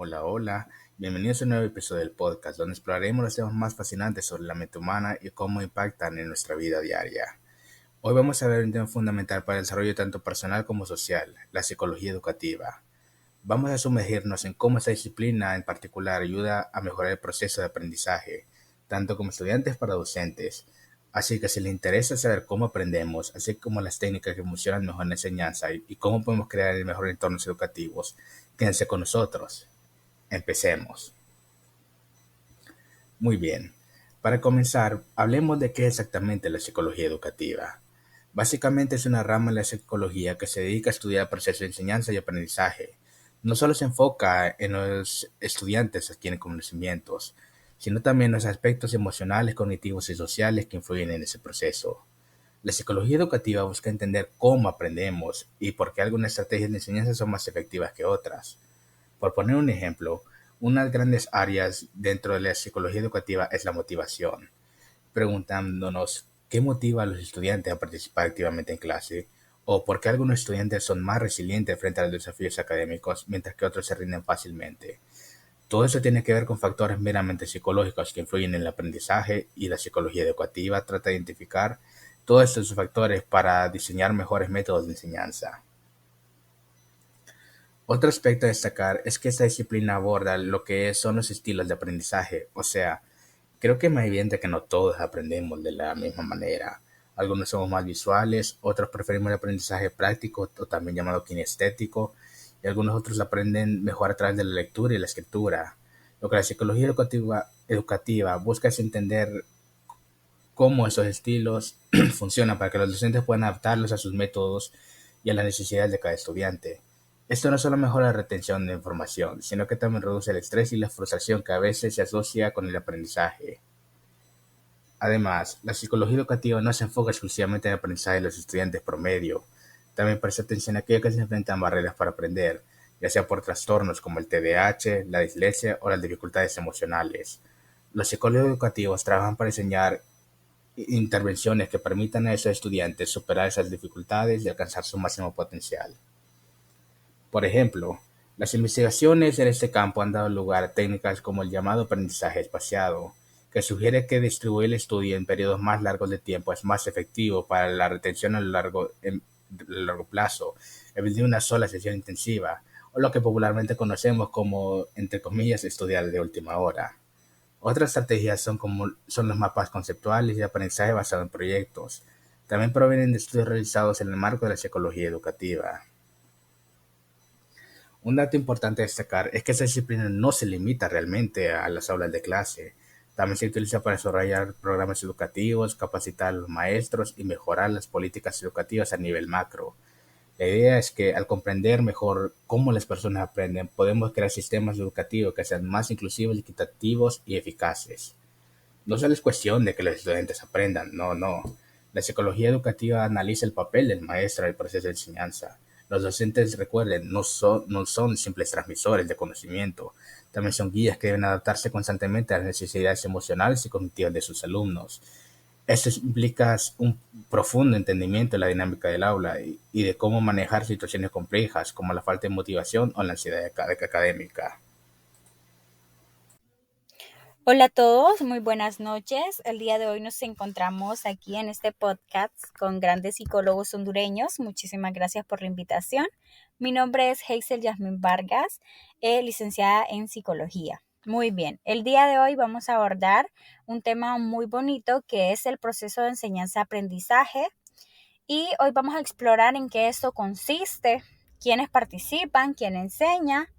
Hola, hola. Bienvenidos a un nuevo episodio del podcast, donde exploraremos los temas más fascinantes sobre la mente humana y cómo impactan en nuestra vida diaria. Hoy vamos a ver un tema fundamental para el desarrollo tanto personal como social, la psicología educativa. Vamos a sumergirnos en cómo esta disciplina en particular ayuda a mejorar el proceso de aprendizaje, tanto como estudiantes para docentes. Así que si les interesa saber cómo aprendemos, así como las técnicas que funcionan mejor en la enseñanza y cómo podemos crear el mejor entornos educativos, quédense con nosotros. Empecemos. Muy bien. Para comenzar, hablemos de qué es exactamente la psicología educativa. Básicamente es una rama de la psicología que se dedica a estudiar el proceso de enseñanza y aprendizaje. No solo se enfoca en los estudiantes que adquieren conocimientos, sino también en los aspectos emocionales, cognitivos y sociales que influyen en ese proceso. La psicología educativa busca entender cómo aprendemos y por qué algunas estrategias de enseñanza son más efectivas que otras. Por poner un ejemplo, unas grandes áreas dentro de la psicología educativa es la motivación, preguntándonos qué motiva a los estudiantes a participar activamente en clase o por qué algunos estudiantes son más resilientes frente a los desafíos académicos mientras que otros se rinden fácilmente. Todo eso tiene que ver con factores meramente psicológicos que influyen en el aprendizaje y la psicología educativa trata de identificar todos estos factores para diseñar mejores métodos de enseñanza. Otro aspecto a destacar es que esta disciplina aborda lo que son los estilos de aprendizaje, o sea, creo que es más evidente que no todos aprendemos de la misma manera. Algunos somos más visuales, otros preferimos el aprendizaje práctico o también llamado kinestético, y algunos otros aprenden mejor a través de la lectura y la escritura. Lo que la psicología educativa busca es entender cómo esos estilos funcionan para que los docentes puedan adaptarlos a sus métodos y a las necesidades de cada estudiante. Esto no solo mejora la retención de información, sino que también reduce el estrés y la frustración que a veces se asocia con el aprendizaje. Además, la psicología educativa no se enfoca exclusivamente en el aprendizaje de los estudiantes promedio, también presta atención a aquellos que se enfrentan a barreras para aprender, ya sea por trastornos como el TDAH, la dislexia o las dificultades emocionales. Los psicólogos educativos trabajan para diseñar intervenciones que permitan a esos estudiantes superar esas dificultades y alcanzar su máximo potencial. Por ejemplo, las investigaciones en este campo han dado lugar a técnicas como el llamado aprendizaje espaciado, que sugiere que distribuir el estudio en periodos más largos de tiempo es más efectivo para la retención a largo plazo, en vez de una sola sesión intensiva, o lo que popularmente conocemos como, entre comillas, estudiar de última hora. Otras estrategias son los mapas conceptuales y aprendizaje basado en proyectos. También provienen de estudios realizados en el marco de la psicología educativa. Un dato importante a destacar es que esta disciplina no se limita realmente a las aulas de clase. También se utiliza para desarrollar programas educativos, capacitar a los maestros y mejorar las políticas educativas a nivel macro. La idea es que al comprender mejor cómo las personas aprenden, podemos crear sistemas educativos que sean más inclusivos, equitativos y eficaces. No solo es cuestión de que los estudiantes aprendan, no, no. La psicología educativa analiza el papel del maestro en el proceso de enseñanza. Los docentes, recuerden, no son simples transmisores de conocimiento, también son guías que deben adaptarse constantemente a las necesidades emocionales y cognitivas de sus alumnos. Esto implica un profundo entendimiento de la dinámica del aula y de cómo manejar situaciones complejas como la falta de motivación o la ansiedad académica. Hola a todos, muy buenas noches. El día de hoy nos encontramos aquí en este podcast con grandes psicólogos hondureños. Muchísimas gracias por la invitación. Mi nombre es Hazel Yasmin Vargas, licenciada en psicología. Muy bien, el día de hoy vamos a abordar un tema muy bonito que es el proceso de enseñanza-aprendizaje y hoy vamos a explorar en qué esto consiste, quiénes participan, quién enseña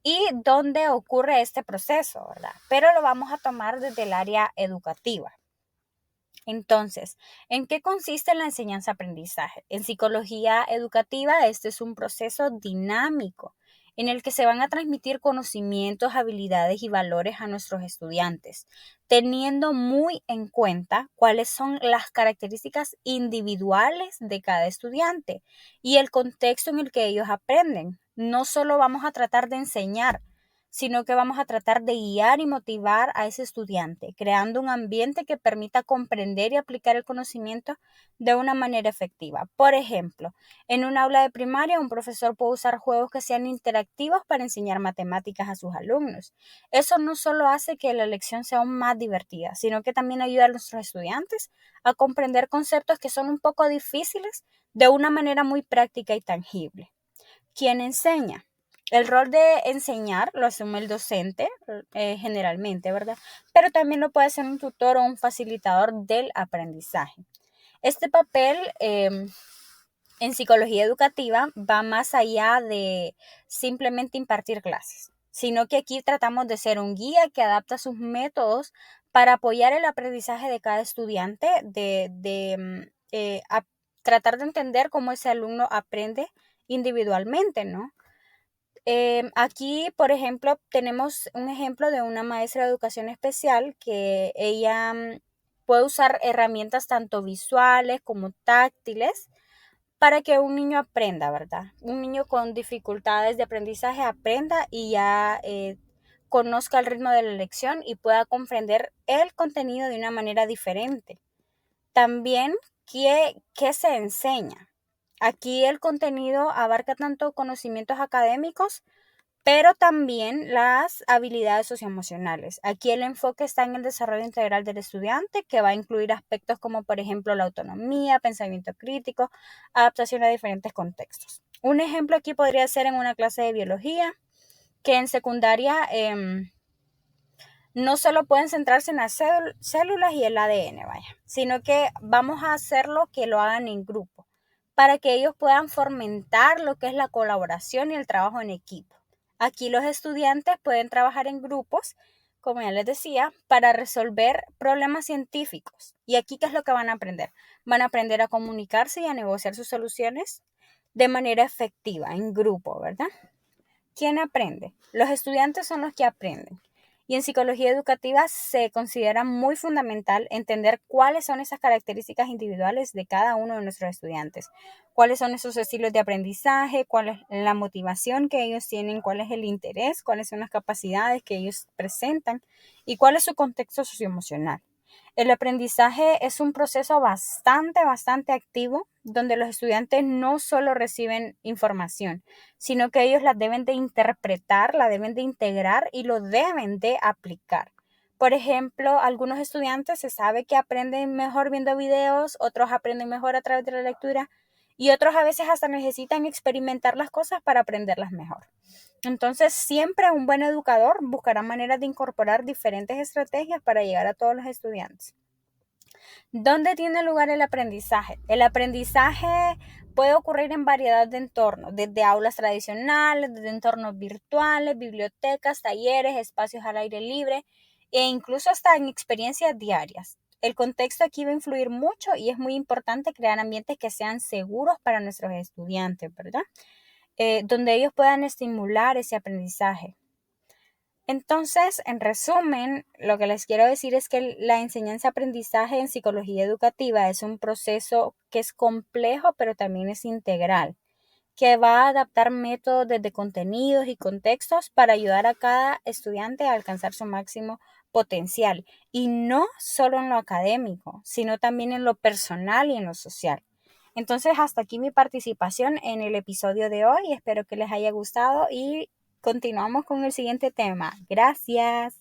y dónde ocurre este proceso, ¿verdad? Pero lo vamos a tomar desde el área educativa. Entonces, ¿en qué consiste la enseñanza-aprendizaje? En psicología educativa, este es un proceso dinámico en el que se van a transmitir conocimientos, habilidades y valores a nuestros estudiantes, teniendo muy en cuenta cuáles son las características individuales de cada estudiante y el contexto en el que ellos aprenden. No solo vamos a tratar de enseñar, sino que vamos a tratar de guiar y motivar a ese estudiante, creando un ambiente que permita comprender y aplicar el conocimiento de una manera efectiva. Por ejemplo, en un aula de primaria, un profesor puede usar juegos que sean interactivos para enseñar matemáticas a sus alumnos. Eso no solo hace que la lección sea aún más divertida, sino que también ayuda a nuestros estudiantes a comprender conceptos que son un poco difíciles de una manera muy práctica y tangible. ¿Quién enseña? El rol de enseñar lo asume el docente, generalmente, ¿verdad? Pero también lo puede ser un tutor o un facilitador del aprendizaje. Este papel en psicología educativa va más allá de simplemente impartir clases, sino que aquí tratamos de ser un guía que adapta sus métodos para apoyar el aprendizaje de cada estudiante, tratar de entender cómo ese alumno aprende individualmente, ¿no? Aquí, por ejemplo, tenemos un ejemplo de una maestra de educación especial que ella puede usar herramientas tanto visuales como táctiles para que un niño aprenda, ¿verdad? Un niño con dificultades de aprendizaje aprenda y ya conozca el ritmo de la lección y pueda comprender el contenido de una manera diferente. También, ¿qué se enseña? Aquí el contenido abarca tanto conocimientos académicos, pero también las habilidades socioemocionales. Aquí el enfoque está en el desarrollo integral del estudiante, que va a incluir aspectos como, por ejemplo, la autonomía, pensamiento crítico, adaptación a diferentes contextos. Un ejemplo aquí podría ser en una clase de biología, que en secundaria no solo pueden centrarse en las células y el ADN, vaya, sino que vamos a hacerlo que lo hagan en grupo, para que ellos puedan fomentar lo que es la colaboración y el trabajo en equipo. Aquí los estudiantes pueden trabajar en grupos, como ya les decía, para resolver problemas científicos. ¿Y aquí qué es lo que van a aprender? Van a aprender a comunicarse y a negociar sus soluciones de manera efectiva, en grupo, ¿verdad? ¿Quién aprende? Los estudiantes son los que aprenden. Y en psicología educativa se considera muy fundamental entender cuáles son esas características individuales de cada uno de nuestros estudiantes, cuáles son esos estilos de aprendizaje, cuál es la motivación que ellos tienen, cuál es el interés, cuáles son las capacidades que ellos presentan y cuál es su contexto socioemocional. El aprendizaje es un proceso bastante activo donde los estudiantes no solo reciben información, sino que ellos la deben de interpretar, la deben de integrar y lo deben de aplicar. Por ejemplo, algunos estudiantes se sabe que aprenden mejor viendo videos, otros aprenden mejor a través de la lectura y otros a veces hasta necesitan experimentar las cosas para aprenderlas mejor. Entonces, siempre un buen educador buscará maneras de incorporar diferentes estrategias para llegar a todos los estudiantes. ¿Dónde tiene lugar el aprendizaje? El aprendizaje puede ocurrir en variedad de entornos, desde aulas tradicionales, desde entornos virtuales, bibliotecas, talleres, espacios al aire libre e incluso hasta en experiencias diarias. El contexto aquí va a influir mucho y es muy importante crear ambientes que sean seguros para nuestros estudiantes, ¿verdad? Donde ellos puedan estimular ese aprendizaje. Entonces, en resumen, lo que les quiero decir es que la enseñanza-aprendizaje en psicología educativa es un proceso que es complejo, pero también es integral, que va a adaptar métodos desde contenidos y contextos para ayudar a cada estudiante a alcanzar su máximo potencial, y no solo en lo académico, sino también en lo personal y en lo social. Entonces, hasta aquí mi participación en el episodio de hoy. Espero que les haya gustado y continuamos con el siguiente tema. Gracias.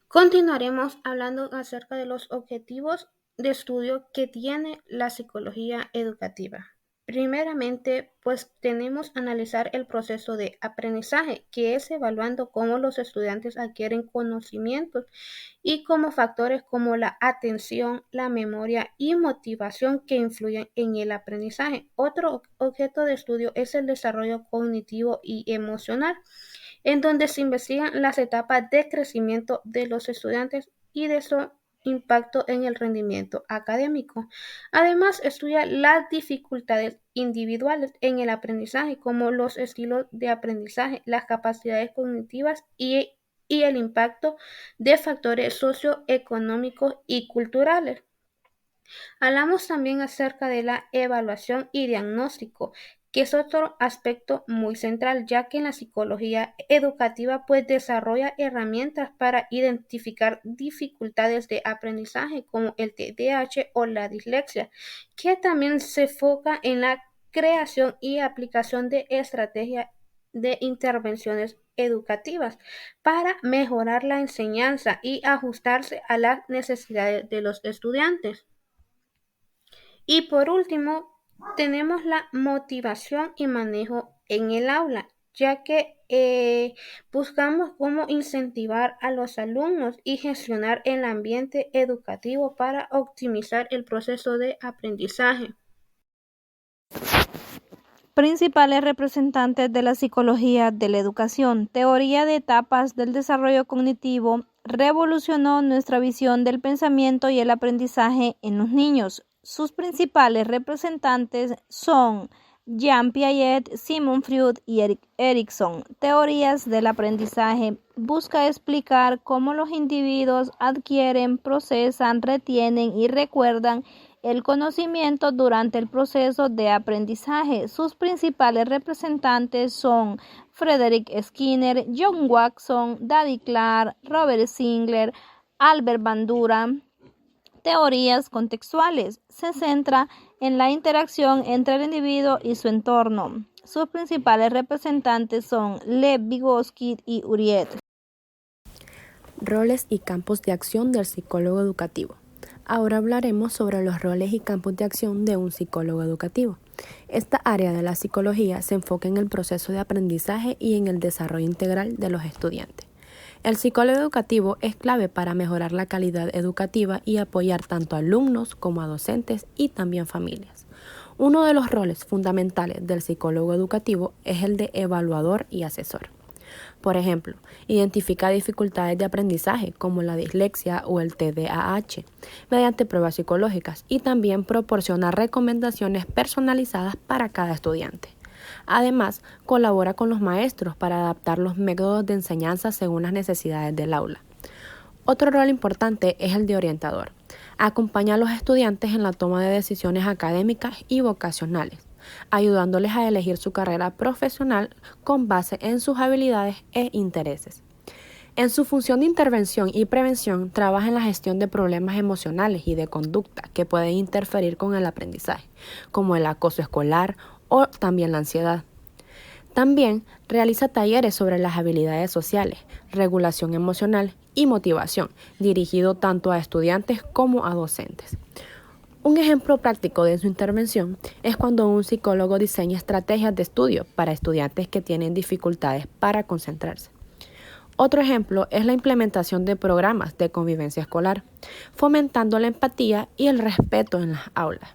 Continuaremos hablando acerca de los objetivos de estudio que tiene la psicología educativa. Primeramente, pues tenemos que analizar el proceso de aprendizaje, que es evaluando cómo los estudiantes adquieren conocimientos y cómo factores como la atención, la memoria y motivación que influyen en el aprendizaje. Otro objeto de estudio es el desarrollo cognitivo y emocional, en donde se investigan las etapas de crecimiento de los estudiantes y de su impacto en el rendimiento académico. Además, estudia las dificultades individuales en el aprendizaje, como los estilos de aprendizaje, las capacidades cognitivas y el impacto de factores socioeconómicos y culturales. Hablamos también acerca de la evaluación y diagnóstico, que es otro aspecto muy central, ya que en la psicología educativa pues desarrolla herramientas para identificar dificultades de aprendizaje como el TDAH o la dislexia, que también se enfoca en la creación y aplicación de estrategias de intervenciones educativas para mejorar la enseñanza y ajustarse a las necesidades de los estudiantes. Y por último, tenemos la motivación y manejo en el aula, ya que buscamos cómo incentivar a los alumnos y gestionar el ambiente educativo para optimizar el proceso de aprendizaje. Principales representantes de la psicología de la educación. Teoría de etapas del desarrollo cognitivo revolucionó nuestra visión del pensamiento y el aprendizaje en los niños. Sus principales representantes son Jean Piaget, Sigmund Freud y Erik Erikson. Teorías del aprendizaje busca explicar cómo los individuos adquieren, procesan, retienen y recuerdan el conocimiento durante el proceso de aprendizaje. Sus principales representantes son Frederick Skinner, John Watson, Daddy Clark, Robert Singler, Albert Bandura. Teorías contextuales. Se centra en la interacción entre el individuo y su entorno. Sus principales representantes son Lev Vygotsky y Uriet. Roles y campos de acción del psicólogo educativo. Ahora hablaremos sobre los roles y campos de acción de un psicólogo educativo. Esta área de la psicología se enfoca en el proceso de aprendizaje y en el desarrollo integral de los estudiantes. El psicólogo educativo es clave para mejorar la calidad educativa y apoyar tanto a alumnos como a docentes y también familias. Uno de los roles fundamentales del psicólogo educativo es el de evaluador y asesor. Por ejemplo, identifica dificultades de aprendizaje como la dislexia o el TDAH mediante pruebas psicológicas y también proporciona recomendaciones personalizadas para cada estudiante. Además, colabora con los maestros para adaptar los métodos de enseñanza según las necesidades del aula. Otro rol importante es el de orientador. Acompaña a los estudiantes en la toma de decisiones académicas y vocacionales, ayudándoles a elegir su carrera profesional con base en sus habilidades e intereses. En su función de intervención y prevención, trabaja en la gestión de problemas emocionales y de conducta que pueden interferir con el aprendizaje, como el acoso escolar o también la ansiedad. También realiza talleres sobre las habilidades sociales, regulación emocional y motivación, dirigido tanto a estudiantes como a docentes. Un ejemplo práctico de su intervención es cuando un psicólogo diseña estrategias de estudio para estudiantes que tienen dificultades para concentrarse. Otro ejemplo es la implementación de programas de convivencia escolar, fomentando la empatía y el respeto en las aulas.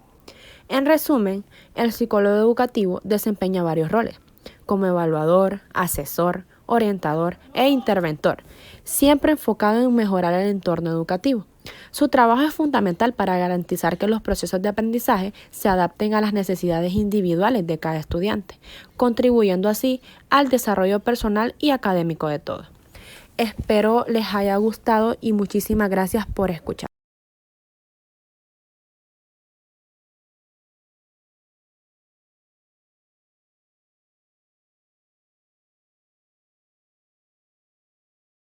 En resumen, el psicólogo educativo desempeña varios roles, como evaluador, asesor, orientador e interventor, siempre enfocado en mejorar el entorno educativo. Su trabajo es fundamental para garantizar que los procesos de aprendizaje se adapten a las necesidades individuales de cada estudiante, contribuyendo así al desarrollo personal y académico de todos. Espero les haya gustado y muchísimas gracias por escuchar.